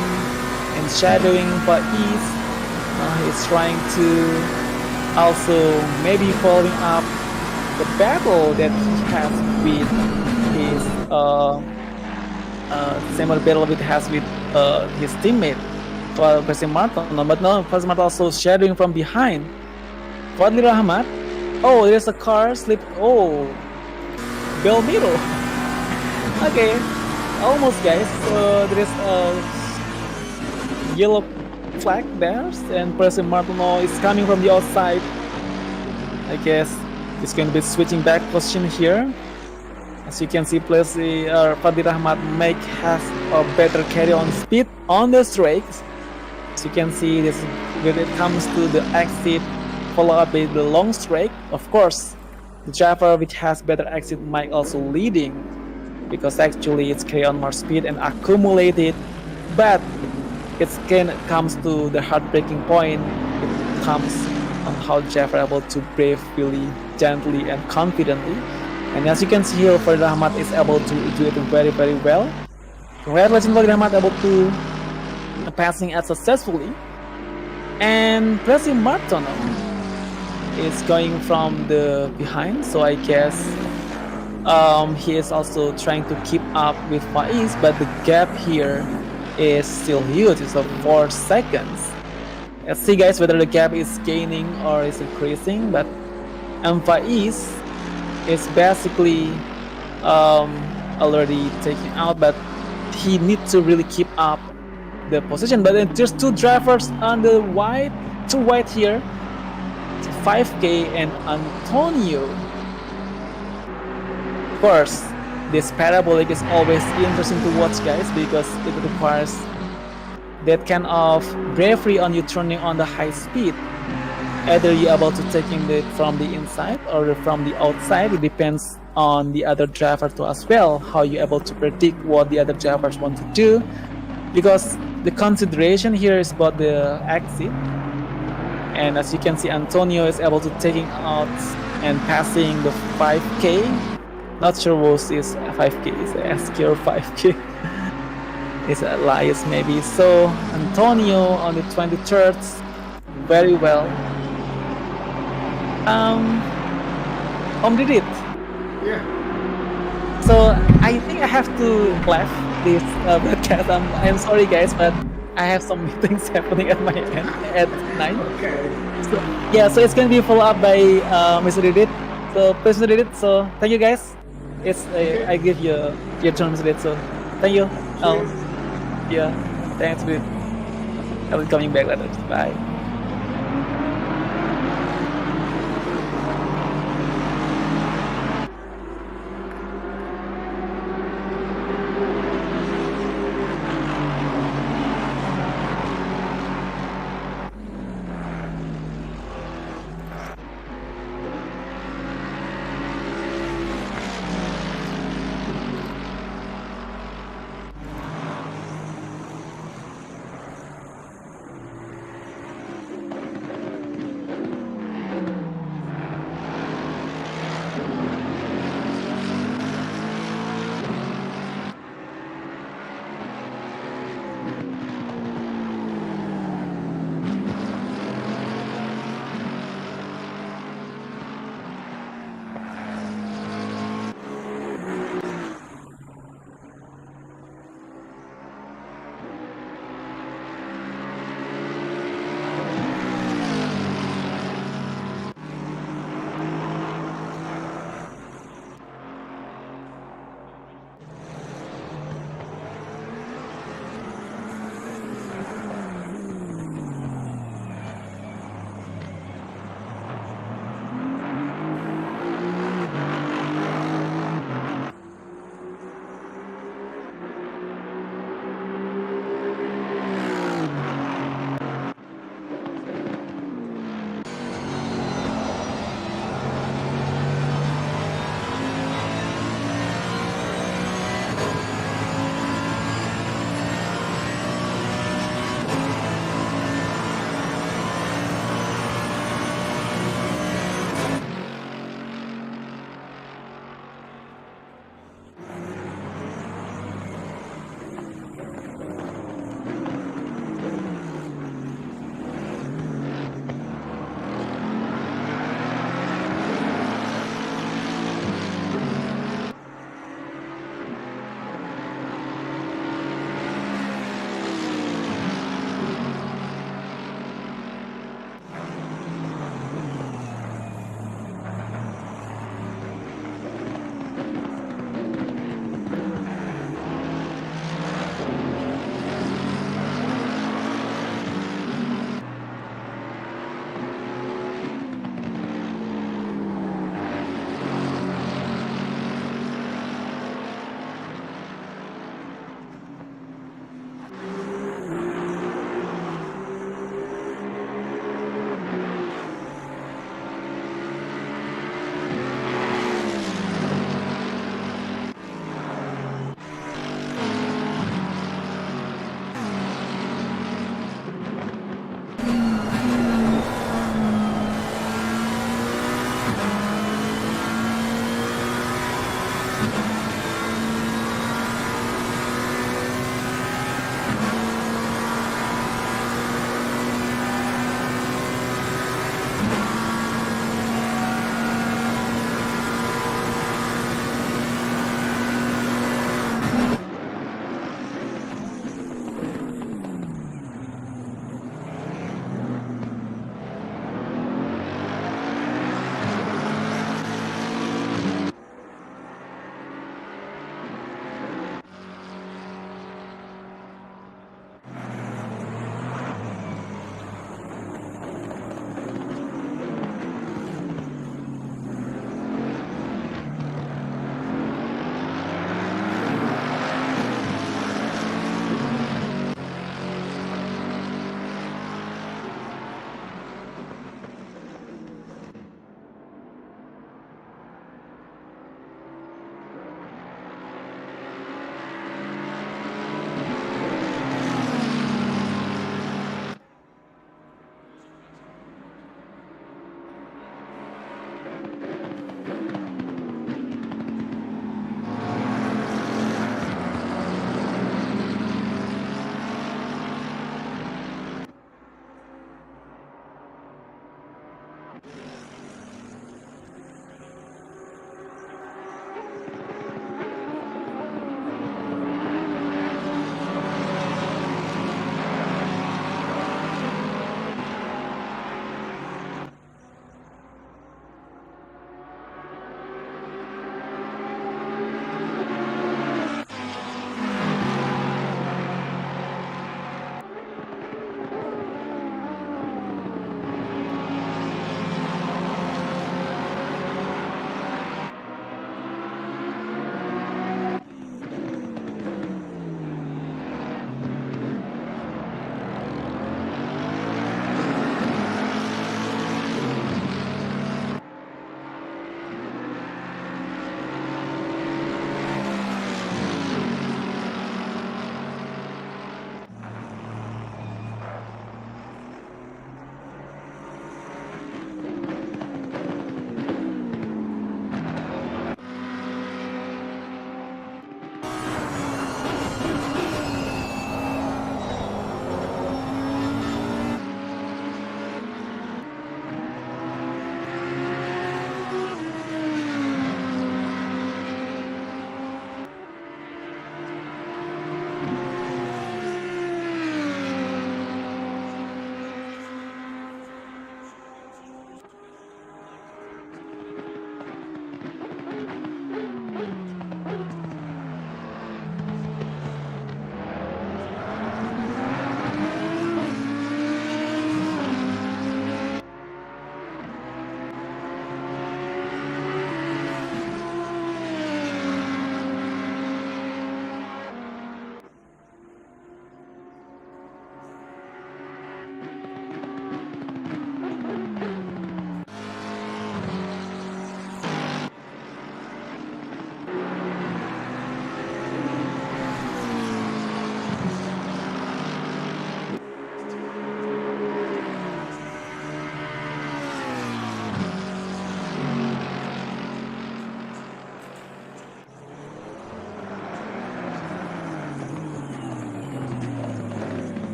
and shadowing Baiz. He's trying to also maybe following up the battle that he has with his similar battle with has with his teammate Prasim Martin. But now Prasim Martin also shadowing from behind. Fadli Rahmat. Oh, there's a car slip. Oh, Belmiro. Okay, almost, guys. So there is a yellow flag there, and Prasim Martino is coming from the outside. I guess it's going to be switching back position here. As you can see, Plessy or Fadli Rahmat has a better carry on speed on the straights. As you can see, this when it comes to the exit, follow up with the long straight. Of course, the driver which has better exit might also leading because actually it's carry on more speed and accumulated. But it comes to the heartbreaking point. It comes on how driver able to brave really gently and confidently. And as you can see here, Fadli Rahmat is able to do it very, very well. Congratulations, Fadli Rahmat able to passing it successfully. And Plessy Martono is going from the behind, so I guess he is also trying to keep up with Faiz, but the gap here is still huge. It's of 4 seconds. Let's see, guys, whether the gap is gaining or is increasing. But Faiz is basically already taking out, but he needs to really keep up the position. But then there's 2 drivers on the wide, too wide here. 5K and Antonio. Of course, this parabolic is always interesting to watch, guys, because it requires that kind of bravery on you turning on the high speed. Either you're able to taking it from the inside or from the outside. It depends on the other driver too as well, how you're able to predict what the other drivers want to do. Because the consideration here is about the exit. And as you can see, Antonio is able to taking out and passing the 5K. Not sure what is 5K, is it SK or 5K? It's Elias maybe. So Antonio on the 23rd, very well. Did it. Yeah. So I think I have to left this broadcast. I'm sorry, guys, but I have some meetings happening at my end at 9. Okay. So, yeah, so it's gonna be followed up by Mr. Didit. So please, Mr. Didit. So thank you, guys. It's I give you your turn, Mr. Didit. So thank you. Yeah, thanks, Didit. I'll be coming back later. Bye.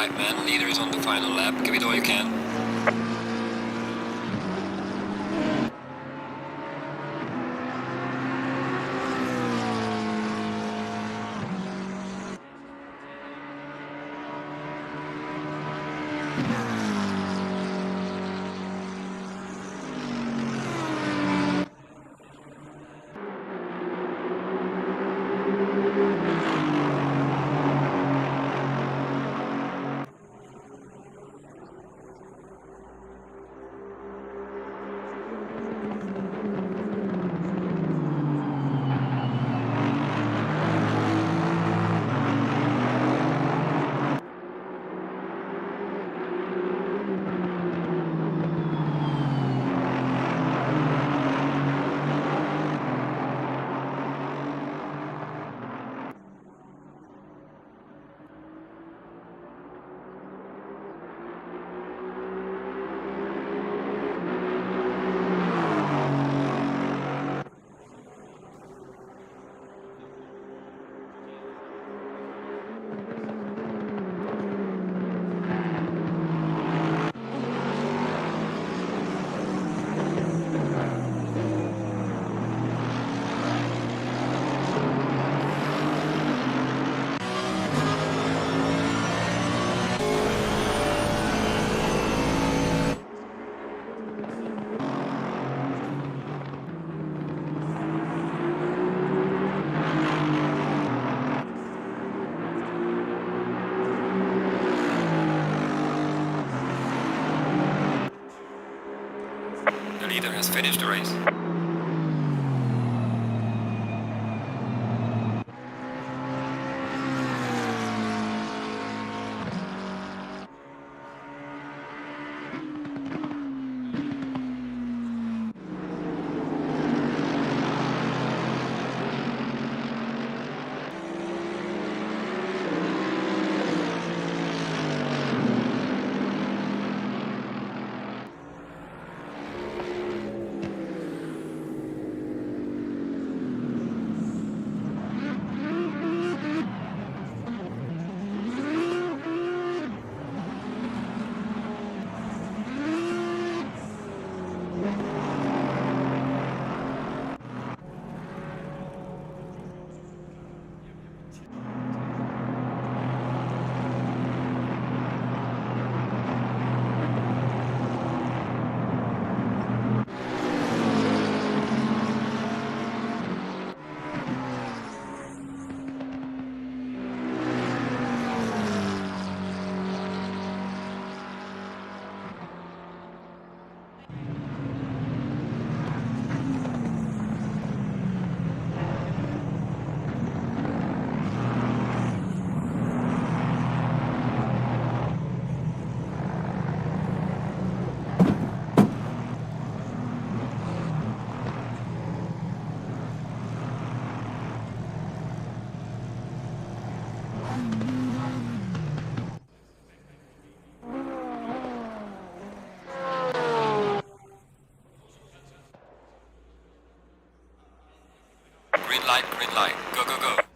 light, man. Leader is on the final lap. Give it all you can. The leader has finished the race. Green light, go, go, go.